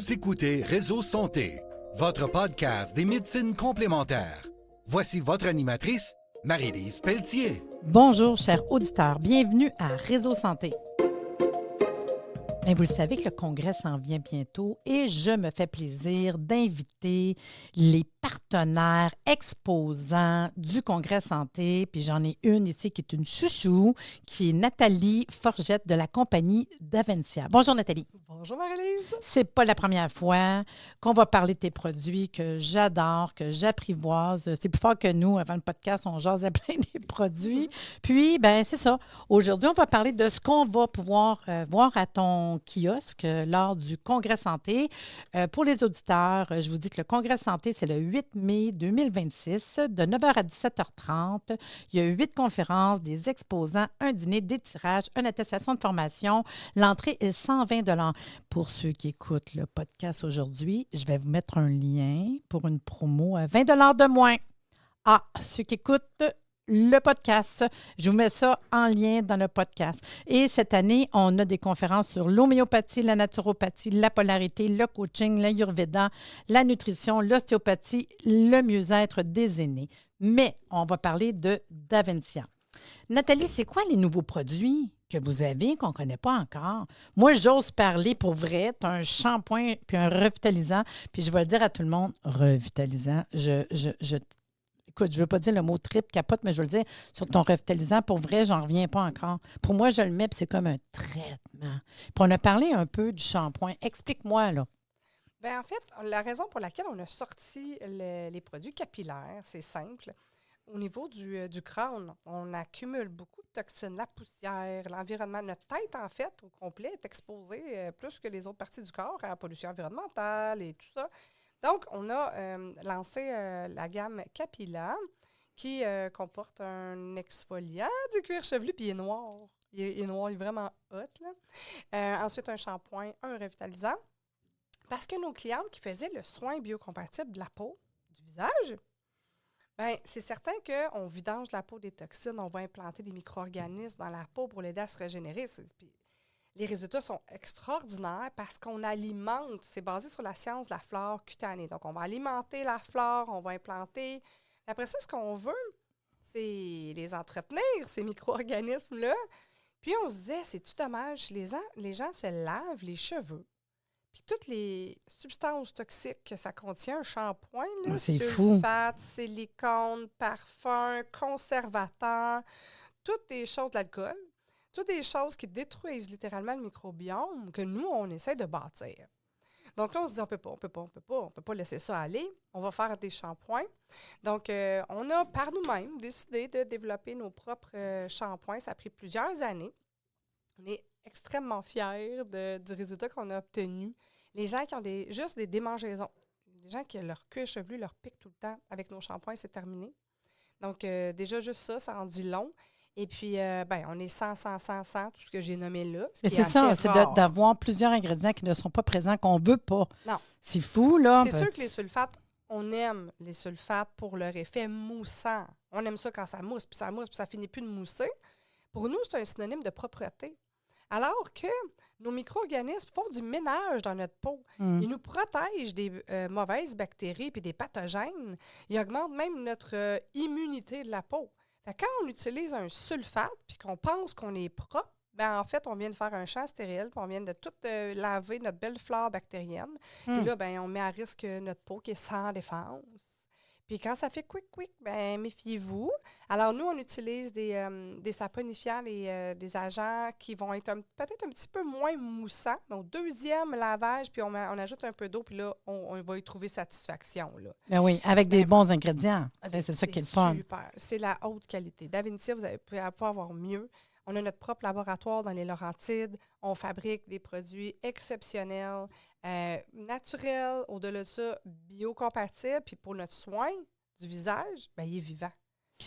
Vous écoutez Réseau Santé, votre podcast des médecines complémentaires. Voici votre animatrice, Marie-Lise Pelletier. Bonjour, chers auditeurs. Bienvenue à Réseau Santé. Bien, vous le savez que le congrès s'en vient bientôt et je me fais plaisir d'inviter les partenaires exposants du congrès santé. Puis j'en ai une ici qui est une chouchou, qui est Nathalie Forgette de la compagnie d'Aventia. Bonjour Nathalie. Bonjour Marie-Lise. C'est pas la première fois qu'on va parler de tes produits que j'adore, que j'apprivoise. C'est plus fort que nous. Avant le podcast, on jasait plein des produits. Puis, ben c'est ça. Aujourd'hui, on va parler de ce qu'on va pouvoir voir à ton kiosque lors du Congrès Santé. Pour les auditeurs, je vous dis que le Congrès Santé, c'est le 8 mai 2026, de 9h à 17h30. Il y a 8 conférences, des exposants, un dîner, des tirages, une attestation de formation. L'entrée est 120 $. Pour ceux qui écoutent le podcast aujourd'hui, je vais vous mettre un lien pour une promo à 20 $ de moins. Ah, ceux qui écoutent le podcast, je vous mets ça en lien dans le podcast. Et cette année, on a des conférences sur l'homéopathie, la naturopathie, la polarité, le coaching, l'ayurveda, la nutrition, l'ostéopathie, le mieux-être des aînés. Mais on va parler d'Aventia. Nathalie, c'est quoi les nouveaux produits que vous avez qu'on ne connaît pas encore? Moi, j'ose parler pour vrai. Tu as un shampoing puis un revitalisant. Puis je vais le dire à tout le monde, revitalisant. Écoute, je ne veux pas dire le mot trip, capote, mais je veux le dire sur ton revitalisant. Pour vrai, j'en reviens pas encore. Pour moi, je le mets, puis c'est comme un traitement. Puis on a parlé un peu du shampoing. Explique-moi, là. Bien, en fait, la raison pour laquelle on a sorti les produits capillaires, c'est simple. Au niveau du crâne, on accumule beaucoup de toxines, la poussière, l'environnement. Notre tête, en fait, au complet, est exposée plus que les autres parties du corps à la pollution environnementale et tout ça. Donc, on a lancé la gamme Capilla qui comporte un exfoliant du cuir chevelu, puis il est noir. Il est noir, il est vraiment hot, là. Ensuite, un shampoing, un revitalisant. Parce que nos clientes qui faisaient le soin biocompatible de la peau, du visage, bien, c'est certain qu'on vidange la peau des toxines, on va implanter des micro-organismes dans la peau pour l'aider à se régénérer. Puis, les résultats sont extraordinaires parce qu'on alimente, c'est basé sur la science de la flore cutanée. Donc, on va alimenter la flore, on va implanter. Après ça, ce qu'on veut, c'est les entretenir, ces micro-organismes-là. Puis, on se disait, c'est-tu dommage, les gens se lavent les cheveux. Puis toutes les substances toxiques que ça contient, un shampoing, là, C'est sulfate, silicone, parfum, conservateur, toutes des choses de l'alcool, toutes des choses qui détruisent littéralement le microbiome que nous, on essaie de bâtir. Donc là, on se dit, on peut pas laisser ça aller. On va faire des shampoings. Donc, on a par nous-mêmes décidé de développer nos propres shampoings. Ça a pris plusieurs années. On est extrêmement fiers du résultat qu'on a obtenu. Les gens qui ont juste des démangeaisons, des gens qui ont leur cuir chevelu, leur pique tout le temps, avec nos shampoings, c'est terminé. Donc, déjà, juste ça en dit long. Et puis, on est 100, tout ce que j'ai nommé là. C'est ça, c'est d'avoir plusieurs ingrédients qui ne sont pas présents, qu'on ne veut pas. Non. C'est fou, là. C'est sûr que les sulfates, on aime les sulfates pour leur effet moussant. On aime ça quand ça mousse, puis ça finit plus de mousser. Pour nous, c'est un synonyme de propreté. Alors que nos micro-organismes font du ménage dans notre peau. Ils nous protègent des mauvaises bactéries et des pathogènes. Ils augmentent même notre immunité de la peau. Fait que quand on utilise un sulfate puis qu'on pense qu'on est propre, ben en fait, on vient de faire un champ stérile puis on vient de tout laver notre belle flore bactérienne. Puis là, ben on met à risque notre peau qui est sans défense. Puis quand ça fait quick, ben méfiez-vous. Alors nous, on utilise des saponifiants et des agents qui vont être peut-être un petit peu moins moussants. Mais au deuxième lavage, puis on ajoute un peu d'eau, puis là, on va y trouver satisfaction. Là. Ben oui, avec des bons ingrédients. C'est ça qui est le fun. Super. C'est la haute qualité. D'Aventia, vous ne pouvez pas avoir mieux. On a notre propre laboratoire dans les Laurentides. On fabrique des produits exceptionnels, naturels, au-delà de ça, biocompatibles. Puis pour notre soin du visage, ben il est vivant.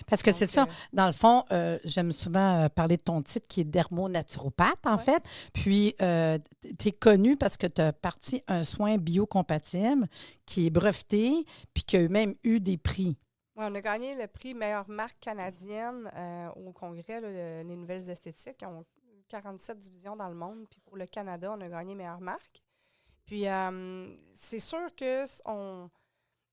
Parce que c'est ça. Dans le fond, j'aime souvent parler de ton titre qui est dermonaturopathe, en fait. Puis, tu es connu parce que tu as parti un soin biocompatible qui est breveté puis qui a même eu des prix. Oui, on a gagné le prix meilleure marque canadienne au congrès, là, les nouvelles esthétiques. Ils ont 47 divisions dans le monde. Puis pour le Canada, on a gagné meilleure marque. Puis, c'est sûr que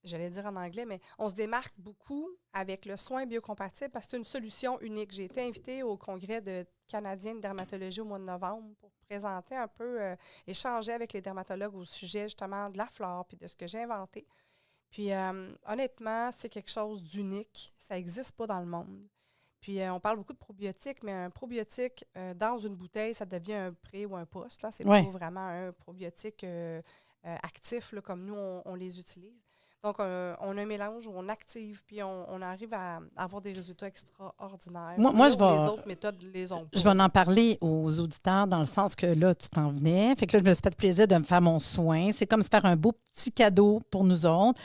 j'allais dire en anglais, mais on se démarque beaucoup avec le soin biocompatible parce que c'est une solution unique. J'ai été invitée au congrès canadien de dermatologie au mois de novembre pour présenter un peu, échanger avec les dermatologues au sujet justement de la flore puis de ce que j'ai inventé. Puis, honnêtement, c'est quelque chose d'unique. Ça n'existe pas dans le monde. Puis, on parle beaucoup de probiotiques, mais un probiotique dans une bouteille, ça devient un pré ou un poste. Ce n'est pas vraiment un probiotique actif là, comme nous, on les utilise. Donc, on a un mélange où on active, puis on arrive à avoir des résultats extraordinaires. Moi, les autres méthodes les ont pas. Je vais en parler aux auditeurs dans le sens que là, tu t'en venais. Fait que là, je me suis fait plaisir de me faire mon soin. C'est comme se faire un beau petit cadeau pour nous autres.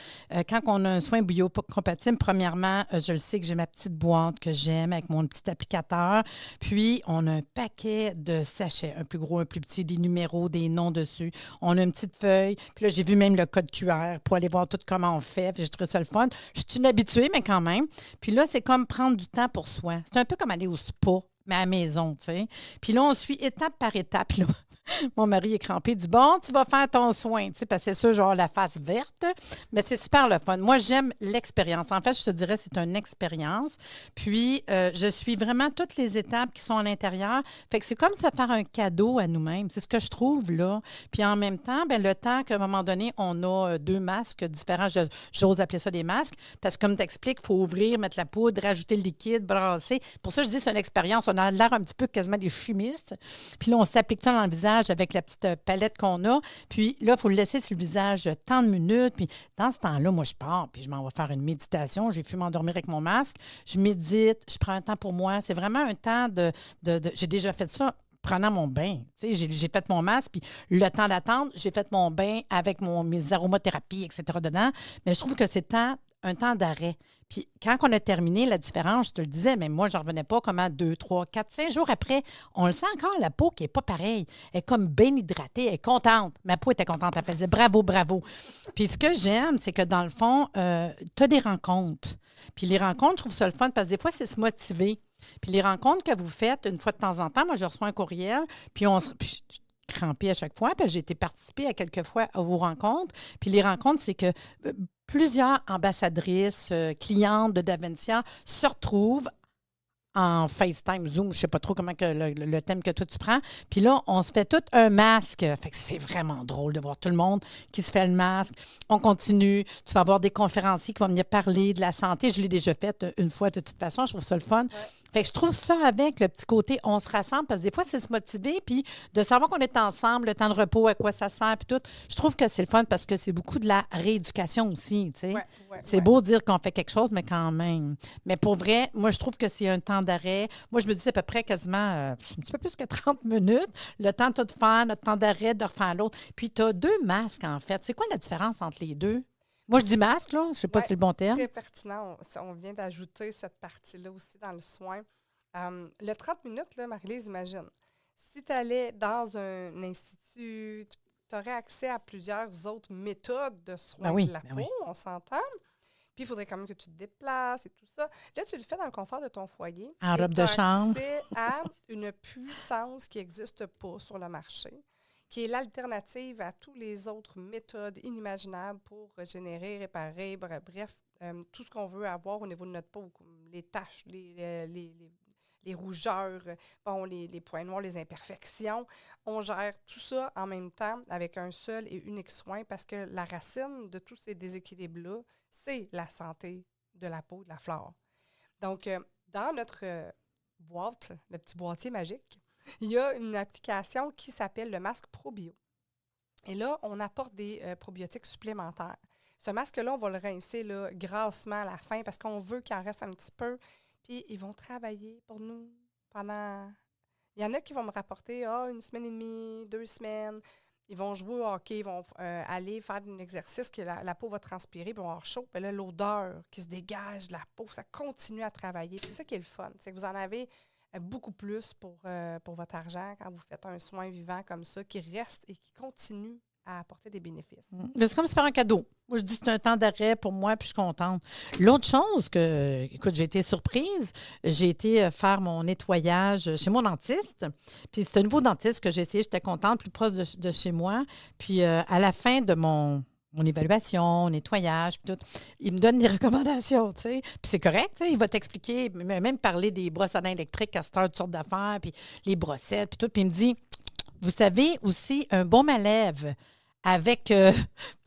Quand on a un soin biocompatible, premièrement, je le sais que j'ai ma petite boîte que j'aime avec mon petit applicateur. Puis, on a un paquet de sachets, un plus gros, un plus petit, des numéros, des noms dessus. On a une petite feuille. Puis là, j'ai vu même le code QR pour aller voir tout comment on fait. Puis j'ai trouvé ça le fun. Je suis une habituée, mais quand même. Puis là, c'est comme prendre du temps pour soi. C'est un peu comme aller au spa, mais à la maison, tu sais. Puis là, on suit étape par étape. Puis là, mon mari est crampé, il dit « Bon, tu vas faire ton soin. » Tu sais, parce que c'est ça, genre la face verte. Mais c'est super le fun. Moi, j'aime l'expérience. En fait, je te dirais, c'est une expérience. Puis, je suis vraiment toutes les étapes qui sont à l'intérieur. Fait que c'est comme se faire un cadeau à nous-mêmes. C'est ce que je trouve, là. Puis, en même temps, bien, le temps qu'à un moment donné, on a 2 masques différents. J'ose appeler ça des masques. Parce que, comme tu expliques, il faut ouvrir, mettre la poudre, rajouter le liquide, brasser. Pour ça, je dis c'est une expérience. On a l'air un petit peu quasiment des chimistes. Puis là, on s'applique ça dans le visage avec la petite palette qu'on a. Puis là, il faut le laisser sur le visage tant de minutes. Puis dans ce temps-là, moi, je pars, puis je m'en vais faire une méditation. J'ai pu m'endormir avec mon masque. Je médite, je prends un temps pour moi. C'est vraiment un temps de j'ai déjà fait ça prenant mon bain. Tu sais, j'ai fait mon masque, puis le temps d'attendre, j'ai fait mon bain avec mes aromathérapies, etc. dedans. Mais je trouve que c'est un temps d'arrêt. Puis quand on a terminé la différence, je te le disais, mais moi, je n'en revenais pas comment 2, 3, 4, 5 jours après, on le sent encore, la peau qui n'est pas pareille. Elle est comme bien hydratée, elle est contente. Ma peau était contente, elle faisait bravo, bravo. Puis ce que j'aime, c'est que dans le fond, tu as des rencontres. Puis les rencontres, je trouve ça le fun parce que des fois, c'est se motiver. Puis les rencontres que vous faites, une fois de temps en temps, moi, je reçois un courriel, puis je suis crampée à chaque fois, puis j'ai été participer à quelques fois à vos rencontres. Puis les rencontres, c'est que plusieurs ambassadrices, clientes de Davencia se retrouvent en FaceTime, Zoom, je ne sais pas trop comment que le thème que toi tu prends. Puis là, on se fait tout un masque. Fait que c'est vraiment drôle de voir tout le monde qui se fait le masque. On continue. Tu vas avoir des conférenciers qui vont venir parler de la santé. Je l'ai déjà fait une fois de toute façon. Je trouve ça le fun. Ouais. Fait que je trouve ça avec le petit côté on se rassemble parce que des fois, c'est se motiver puis de savoir qu'on est ensemble, le temps de repos, à quoi ça sert puis tout. Je trouve que c'est le fun parce que c'est beaucoup de la rééducation aussi, tu sais. C'est beau dire qu'on fait quelque chose, mais quand même. Mais pour vrai, moi, je trouve que c'est un temps d'arrêt. Moi, je me dis c'est à peu près quasiment un petit peu plus que 30 minutes. Le temps de tout faire, notre temps d'arrêt, de refaire l'autre. Puis, tu as 2 masques, en fait. C'est quoi la différence entre les deux? Moi, je dis masque, là. Je ne sais pas si c'est le bon terme. Très pertinent. On vient d'ajouter cette partie-là aussi dans le soin. Le 30 minutes, là, Marie-Lise, imagine. Si tu allais dans un institut, tu aurais accès à plusieurs autres méthodes de soins de la peau, on s'entend. Puis, il faudrait quand même que tu te déplaces et tout ça. Là, tu le fais dans le confort de ton foyer. En robe de chambre. Tu as accès à une puissance qui n'existe pas sur le marché, qui est l'alternative à toutes les autres méthodes inimaginables pour régénérer, réparer, bref, tout ce qu'on veut avoir au niveau de notre peau, comme les taches, les rougeurs, bon, les points noirs, les imperfections. On gère tout ça en même temps avec un seul et unique soin parce que la racine de tous ces déséquilibres-là, c'est la santé de la peau, de la flore. Donc, dans notre boîte, le petit boîtier magique, il y a une application qui s'appelle le masque ProBio. Et là, on apporte des probiotiques supplémentaires. Ce masque-là, on va le rincer là, grassement à la fin parce qu'on veut qu'il en reste un petit peu. Puis, ils vont travailler pour nous pendant... Il y en a qui vont me rapporter 1 semaine et demie, 2 semaines. Ils vont jouer au hockey, ils vont aller faire un exercice que la peau va transpirer, puis ils vont avoir chaud. Puis là, l'odeur qui se dégage de la peau, ça continue à travailler. C'est ça qui est le fun. C'est que vous en avez beaucoup plus pour votre argent quand vous faites un soin vivant comme ça, qui reste et qui continue à apporter des bénéfices. Mais c'est comme se faire un cadeau. Moi, je dis que c'est un temps d'arrêt pour moi, puis je suis contente. L'autre chose écoute, j'ai été surprise. J'ai été faire mon nettoyage chez mon dentiste. Puis c'est un nouveau dentiste que j'ai essayé. J'étais contente, plus proche de chez moi. Puis à la fin de mon évaluation, nettoyage, puis tout, il me donne des recommandations, tu sais. Puis c'est correct, tu sais, il va t'expliquer, même parler des brosses à dents électriques à cette heure, toutes sortes d'affaires, puis les brossettes, puis tout. Puis il me dit, vous savez aussi, un baume à lèvres avec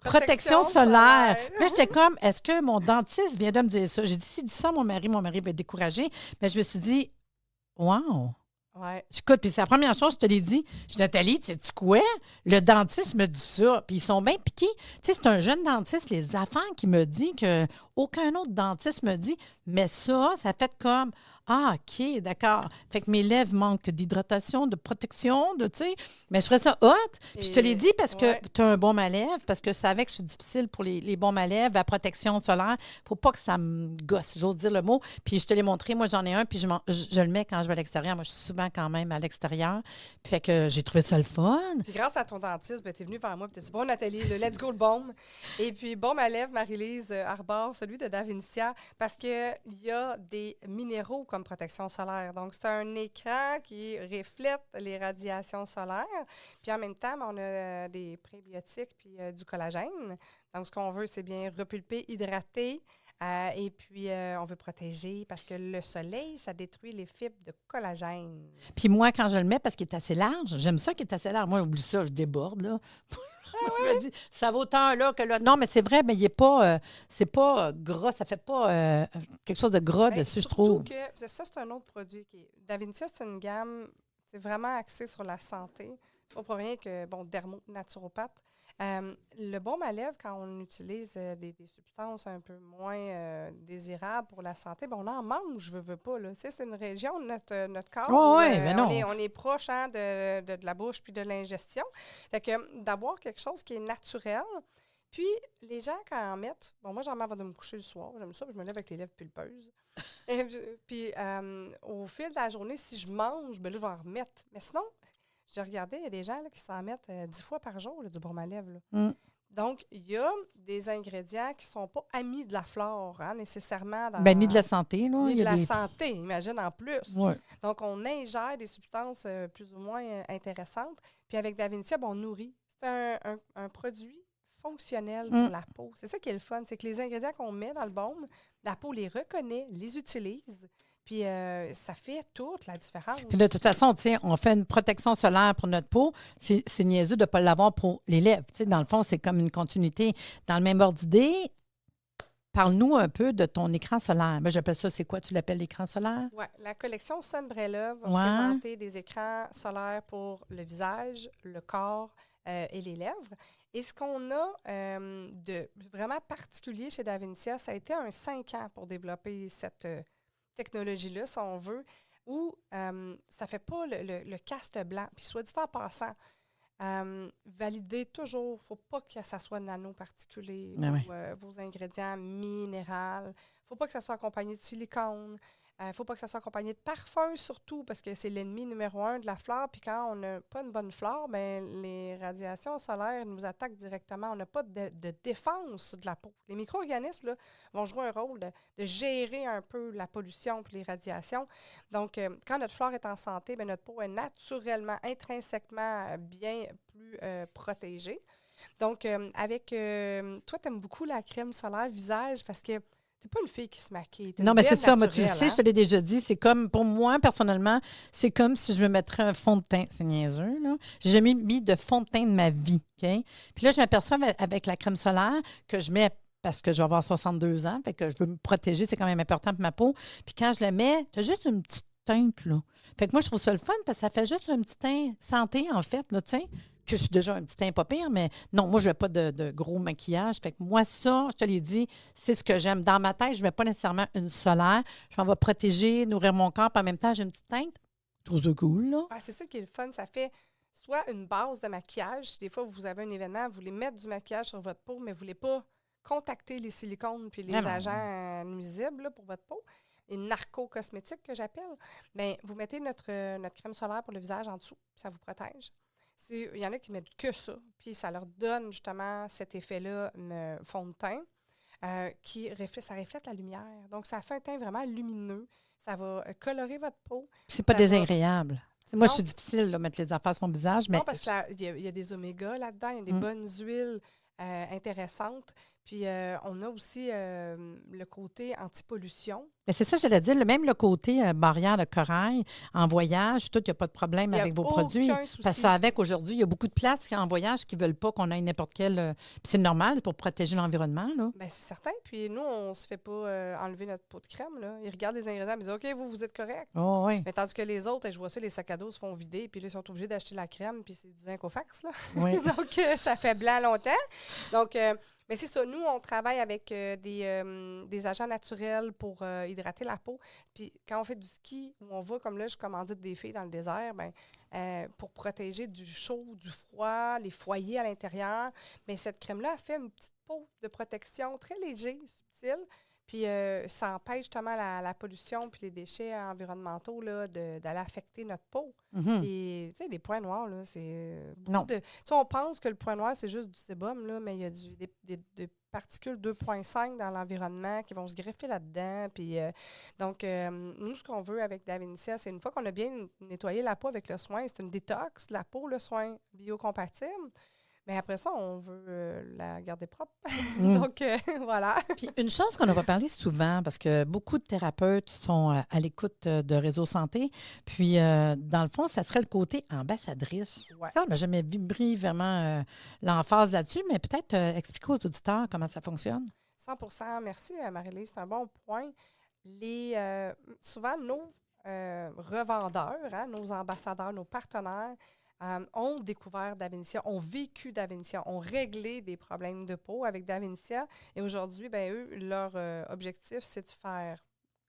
protection solaire. Puis là, j'étais comme, est-ce que mon dentiste vient de me dire ça? J'ai dit, s'il dit ça, mon mari va être découragé. Mais je me suis dit, wow! Ouais. Écoute, puis c'est la première chose que je te l'ai dit. Je dis, Nathalie, tu sais quoi? Le dentiste me dit ça. Puis ils sont bien piqués. Tu sais, c'est un jeune dentiste, les affaires qui me dit que aucun autre dentiste me dit. Mais ça fait comme, ah, OK, d'accord. Fait que mes lèvres manquent d'hydratation, de protection, tu sais. Mais je ferais ça hot. Puis je te l'ai dit parce que tu as un baume à lèvres, parce que je savais que c'est difficile pour les baumes à lèvres, la protection solaire. Faut pas que ça me gosse, j'ose dire le mot. Puis je te l'ai montré, moi j'en ai un, puis je le mets quand je vais à l'extérieur. Moi, je suis souvent quand même à l'extérieur. Puis fait que j'ai trouvé ça le fun. Puis grâce à ton dentiste, tu es venue vers moi et tu as dit, bon, Nathalie, le let's go le baume. Et puis, baume à lèvres, Marie-Lise arbore celui de Davincia parce qu'il y a des minéraux comme protection solaire. Donc, c'est un écran qui reflète les radiations solaires. Puis en même temps, on a des prébiotiques puis du collagène. Donc, ce qu'on veut, c'est bien repulper, hydrater. Et puis, on veut protéger parce que le soleil, ça détruit les fibres de collagène. Puis moi, quand je le mets, parce qu'il est assez large, j'aime ça qu'il est assez large. Moi, oublie ça, je déborde, là. Moi, je me dis, ça vaut tant là que là. Non, mais c'est vrai, mais il n'est pas, c'est pas gras, ça fait pas quelque chose de gras dessus, je trouve. Que, ça, c'est un autre produit. Davincia, c'est une gamme, c'est vraiment axée sur la santé. Pas pour rien que, bon, dermo-naturopathe. Le baume à lèvres, quand on utilise des substances un peu moins désirables pour la santé, on en mange, je veux pas. Là. C'est une région de notre corps où mais non. on est proche de la bouche puis de l'ingestion. Fait que d'avoir quelque chose qui est naturel. Puis, les gens, quand en mettent, moi, j'en mets avant de me coucher le soir. J'aime ça, puis je me lève avec les lèvres pulpeuses. Puis, au fil de la journée, si je mange, là, je vais en remettre. Mais sinon, je regardais, il y a des gens là, qui s'en mettent 10 fois par jour, là, du baume à lèvres. Donc, il y a des ingrédients qui ne sont pas amis de la flore, nécessairement. Ni de la santé. Là. Ni de la santé, imagine, en plus. Ouais. Donc, on ingère des substances plus ou moins intéressantes. Puis, avec Davincia, on nourrit. C'est un produit fonctionnel pour la peau. C'est ça qui est le fun, c'est que les ingrédients qu'on met dans le baume, la peau les reconnaît, les utilise. Puis, ça fait toute la différence. Puis de toute façon, on fait une protection solaire pour notre peau. C'est niaiseux de ne pas l'avoir pour les lèvres. Dans le fond, c'est comme une continuité. Dans le même ordre d'idée, parle-nous un peu de ton écran solaire. J'appelle ça, c'est quoi? Tu l'appelles l'écran solaire? Oui. La collection Sunbrella va présenter des écrans solaires pour le visage, le corps et les lèvres. Et ce qu'on a de vraiment particulier chez Davincia, ça a été un 5 ans pour développer cette technologie-là, si on veut, où ça ne fait pas le caste blanc. Puis soit dit en passant, valider toujours, il ne faut pas que ça soit nanoparticulé, vos ingrédients minéraux. Il ne faut pas que ça soit accompagné de silicone. Il ne faut pas que ça soit accompagné de parfum, surtout, parce que c'est l'ennemi numéro 1 de la flore. Puis quand on n'a pas une bonne flore, les radiations solaires nous attaquent directement. On n'a pas de défense de la peau. Les micro-organismes là, vont jouer un rôle de gérer un peu la pollution et les radiations. Donc, quand notre flore est en santé, notre peau est naturellement, intrinsèquement bien plus protégée. Donc, toi, tu aimes beaucoup la crème solaire visage parce que t'es pas une fille qui se maquille. Non, mais c'est ça. Moi, tu le sais, je te l'ai déjà dit. C'est comme, pour moi, personnellement, c'est comme si je me mettrais un fond de teint. C'est niaiseux, là. J'ai jamais mis de fond de teint de ma vie, OK? Puis là, je m'aperçois avec la crème solaire que je mets parce que je vais avoir 62 ans, fait que je veux me protéger, c'est quand même important pour ma peau. Puis quand je la mets, tu as juste une petite teinte, là. Fait que moi, je trouve ça le fun parce que ça fait juste un petit teint santé, en fait, là, tu sais. Que je suis déjà un petit teint pas pire, mais non, moi, je ne veux pas de gros maquillage. Fait que moi, ça, je te l'ai dit, c'est ce que j'aime. Dans ma tête, je ne mets pas nécessairement une solaire. Je m'en vais protéger, nourrir mon corps, puis en même temps, j'ai une petite teinte. Je trouve ça cool, là. Ah, c'est ça qui est le fun. Ça fait soit une base de maquillage. Des fois, vous avez un événement, vous voulez mettre du maquillage sur votre peau, mais vous ne voulez pas contacter les silicones puis les agents nuisibles là, pour votre peau. Les narco-cosmétiques que j'appelle. Bien, vous mettez notre crème solaire pour le visage en dessous, ça vous protège. Il y en a qui mettent que ça, puis ça leur donne justement cet effet-là fond de teint ça reflète la lumière. Donc, ça fait un teint vraiment lumineux. Ça va colorer votre peau. C'est pas Ça va- désagréable. Moi, je Non. suis difficile de mettre les affaires sur mon visage, mais Non, parce qu'il y a des oméga là-dedans, il y a des bonnes huiles intéressantes. Puis, on a aussi le côté anti-pollution. mais c'est ça, j'allais dire. Même le côté barrière de corail, en voyage, tout, il n'y a pas de problème Il y a avec vos aucun produits. souci. Parce qu'avec aujourd'hui, il y a beaucoup de places en voyage qui ne veulent pas qu'on ait n'importe quel. Puis c'est normal c'est pour protéger l'environnement, là. Bien, c'est certain. Puis, nous, on ne se fait pas enlever notre pot de crème. Là. Ils regardent les ingrédients, ils disent OK, vous êtes correct. Oh, oui. Mais tandis que les autres, je vois ça, les sacs à dos se font vider, puis là, ils sont obligés d'acheter la crème, puis c'est du zinc au fax, là. Oui. Donc, ça fait blanc longtemps. Donc, mais c'est ça. Nous, on travaille avec des agents naturels pour hydrater la peau. Puis quand on fait du ski, où on va, comme là, je commandite des filles dans le désert, pour protéger du chaud, du froid, les foyers à l'intérieur, mais cette crème-là, elle fait une petite peau de protection très léger, subtile. Puis ça empêche justement la pollution puis les déchets environnementaux là, d'aller affecter notre peau. Mhm. Et tu sais, les points noirs, là, c'est Non. tu sais, on pense que le point noir, c'est juste du sébum, là, mais il y a des particules 2,5 dans l'environnement qui vont se greffer là-dedans. Puis, donc, nous, ce qu'on veut avec Davinia, c'est une fois qu'on a bien nettoyé la peau avec le soin, c'est une détox de la peau, le soin biocompatible. Mais après ça, on veut la garder propre. Donc, voilà. Puis une chose qu'on n'a pas parlé souvent, parce que beaucoup de thérapeutes sont à l'écoute de Réseau Santé, puis dans le fond, ça serait le côté ambassadrice. Ouais. Tu sais, on n'a jamais mis vraiment l'emphase là-dessus, mais peut-être expliquer aux auditeurs comment ça fonctionne. 100 merci, Marie-Lise. C'est un bon point. Souvent, nos revendeurs, hein, nos ambassadeurs, nos partenaires, ont découvert Davinia, ont vécu Davinia, ont réglé des problèmes de peau avec Davinia. Et aujourd'hui, eux, leur objectif, c'est de faire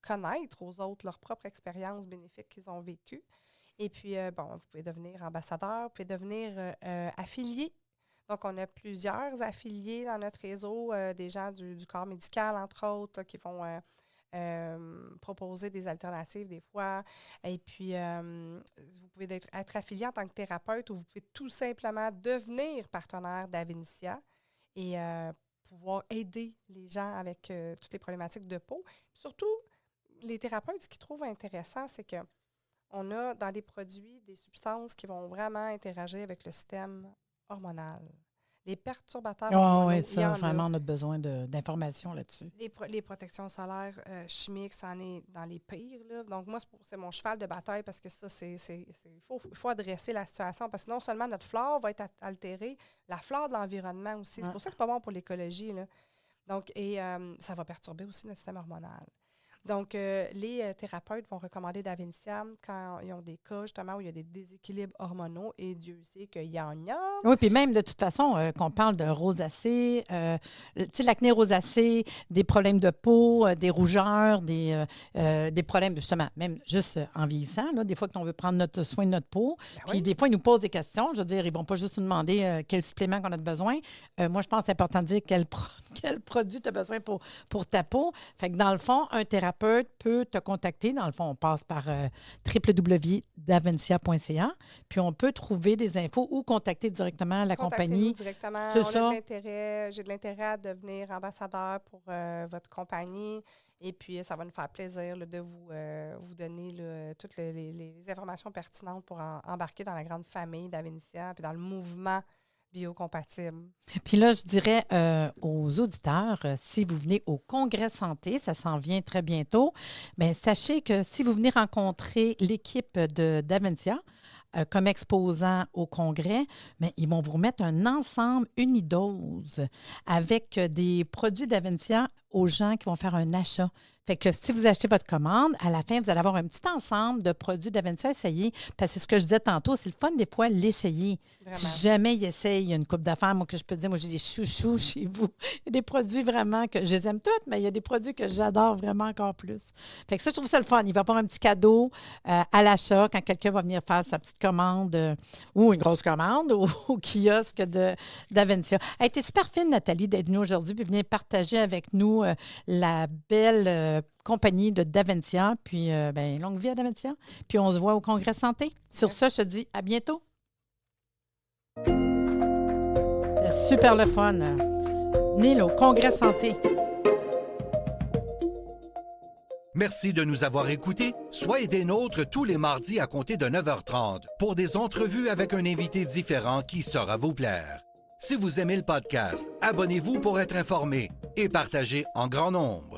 connaître aux autres leur propre expérience bénéfique qu'ils ont vécue. Et puis, vous pouvez devenir ambassadeur, vous pouvez devenir affilié. Donc, on a plusieurs affiliés dans notre réseau, des gens du corps médical, entre autres, qui vont proposer des alternatives des fois. Et puis, vous pouvez être affilié en tant que thérapeute ou vous pouvez tout simplement devenir partenaire d'Avinia et pouvoir aider les gens avec toutes les problématiques de peau. Surtout, les thérapeutes, ce qu'ils trouvent intéressant, c'est que on a dans les produits des substances qui vont vraiment interagir avec le système hormonal. Les perturbateurs hormonaux, oui, il y ça, en a. vraiment, on a besoin d'informations là-dessus. Les protections solaires chimiques, ça en est dans les pires. Là. Donc, moi, c'est mon cheval de bataille parce que ça, il faut adresser la situation parce que non seulement notre flore va être altérée, la flore de l'environnement aussi. C'est pour ça que c'est pas bon pour l'écologie. Là. Donc, ça va perturber aussi notre système hormonal. Donc, les thérapeutes vont recommander Davinia quand ils ont des cas, justement, où il y a des déséquilibres hormonaux et Dieu sait qu'il y en a. Oui, puis même de toute façon, qu'on parle de rosacée, tu sais, l'acné rosacée, des problèmes de peau, des rougeurs, des problèmes, justement, même juste en vieillissant, là, des fois qu'on veut prendre soin de notre peau. Puis des fois, ils nous posent des questions. Je veux dire, ils ne vont pas juste nous demander quel supplément qu'on a besoin. Moi, je pense que c'est important de dire quel produit tu as besoin pour ta peau. Fait que dans le fond, un thérapeute peut te contacter. Dans le fond, on passe par www.davencia.ca. Puis on peut trouver des infos ou contacter directement la compagnie. Directement. C'est ça. J'ai de l'intérêt à devenir ambassadeur pour votre compagnie. Et puis, ça va nous faire plaisir là, de vous donner là, toutes les informations pertinentes pour embarquer dans la grande famille d'Avinia puis dans le mouvement biocompatible. Puis là, je dirais aux auditeurs, si vous venez au Congrès Santé, ça s'en vient très bientôt, mais sachez que si vous venez rencontrer l'équipe d'Avinia comme exposant au Congrès, mais ils vont vous remettre un ensemble unidose avec des produits d'Avinia aux gens qui vont faire un achat. Fait que si vous achetez votre commande, à la fin, vous allez avoir un petit ensemble de produits d'Avinia à essayer. Parce que c'est ce que je disais tantôt, c'est le fun des fois l'essayer. Vraiment. Si jamais ils essayent, il y a une coupe d'affaires, moi, que je peux dire, moi, j'ai des chouchous chez vous. Il y a des produits vraiment que je les aime toutes, mais il y a des produits que j'adore vraiment encore plus. Fait que ça, je trouve ça le fun. Il va y avoir un petit cadeau à l'achat quand quelqu'un va venir faire sa petite commande ou une grosse commande au kiosque d'Avinia. Elle était super fine, Nathalie, d'être venue aujourd'hui puis venir partager avec nous la belle compagnie de Davinia. Puis, longue vie à Davinia. Puis, on se voit au Congrès Santé. Sur ça, je te dis à bientôt. C'est super le fun. Neil au Congrès Santé. Merci de nous avoir écoutés. Soyez des nôtres tous les mardis à compter de 9h30 pour des entrevues avec un invité différent qui saura vous plaire. Si vous aimez le podcast, abonnez-vous pour être informé et partagez en grand nombre.